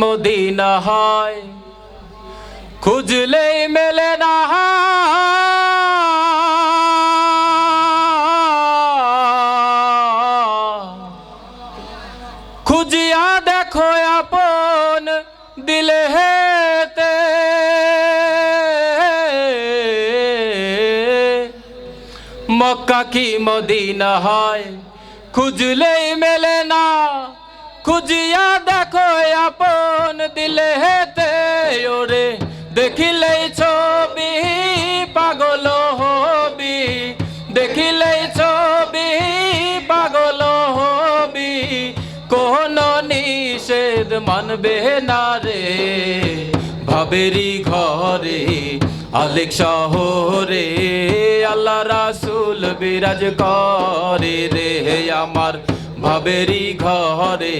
Medina হয় খুঁজলেই মেলে না, খুঁজিয়া দেখো আপন দিলে হেতে, মক্কা কি মদিনা হয় খুঁজলেই মেলে না, খুঁজিয়া দেখো আপন দিলে হেতে, ওরে দেখিলেই ছবি পাগল হবি, দেখিলেই ছবি পাগল হবি, কোন নিষেধ মানবে না রে, ভাবেরি ঘরে আলেক শহরে আল্লাহ রাসূল বিরাজ করে রে, আমার ভাবেরি ঘরে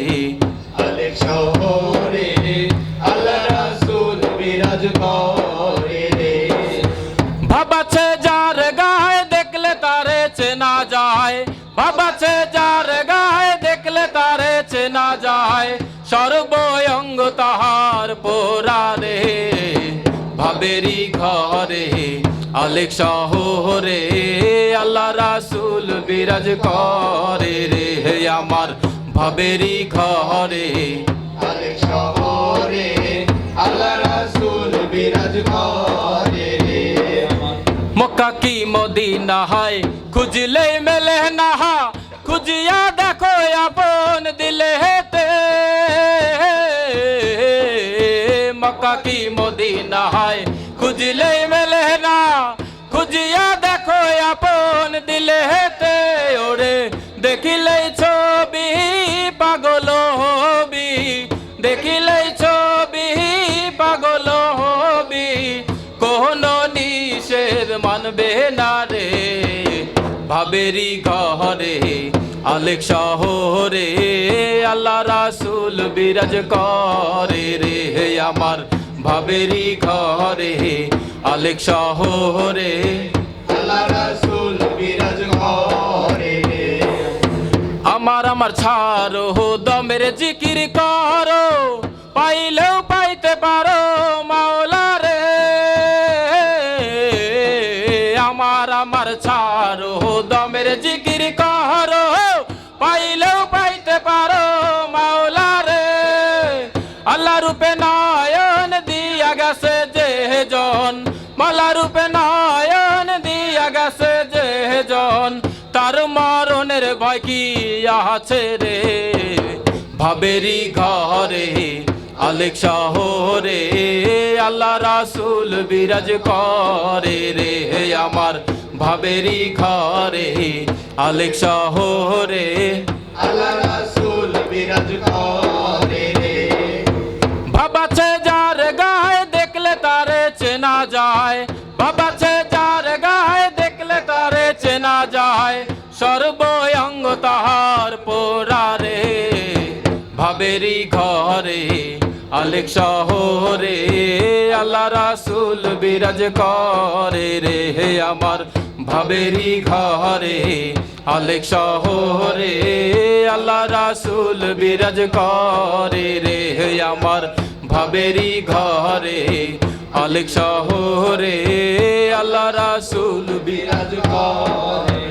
আলেক শহরে আল্লাহ রাসূল বিরাজ করে রে। ভাবাছে যার গায়ে দেখলে তারে চেনা যায়, ভাবাছে যার গায়ে দেখলে তারে চেনা যায়, সর্বঙ্গ তাহার পোড়া রে, ভাবেরি ঘরে আলেক শহরে আল্লাহ রাসূল বিরাজ করে রে, আমার ভাবেরি ঘরে আলেক শহরে আল্লাহ রাসূল বিরাজ করে রে। মক্কা কি মদিনা হয় খুঁজলেই মেলে না, খুঁজিয়া দেখো আপন দিলে হেতে, মক্কা কি মদিনা হয় খুঁজলেই মেলে না, খুঁজিয়া দেখো আপন দিলে হেতে, ওরে দেখিলেই ছবি পাগল হবি, দেখিলেই ছবি পাগল হবি, কোন নিষেধ মানবে না রে, ভাবেরি ঘরে আলেক শহরে আল্লাহ রাসূল বিরাজ করে রে, আমার ভাবেরি ঘরে আলেক শহরে আল্লাহ রাসূল বিরাজ করে রে। আমার ছাড়ো দমের জিকির করো, পাইলেও পাইতে পারো মাওলা রে, আমার ছাড়ো দমের জিকির করো, পাইলেও পাইতে পারো মাওলা রে, আল্লাহ রূপে নয়ন দিয়া গেছে যে জন, মালা রূপে নয়ন দিয়া গেছে যে জন, তার মরণের ভয় কি আছে রে, ভাবেরি ঘরে আলেক শহরে আল্লাহ রাসূল বিরাজ করে রে, আমার ভাবেরি ঘরে আলেক শহরে আল্লাহ রাসূল বিরাজ করে রে। ভাবাছে যার গায়ে দেখলে তারে চেনা যায়, ভাবাছে যার গায়ে দেখলে তারে চেনা যায়, সর্বঙ্গ তাহার পোড়া রে, ভাবেরি ঘরে আলেক শহরে আল্লাহ রাসূল বিরাজ করে রে, আমার ভাবেরি ঘরে আলেক শহরে আল্লাহ রাসূল বিরাজ করে রে, আমার ভাবেরি ঘরে আলেক শহরে আল্লাহ রাসূল বিরাজ করে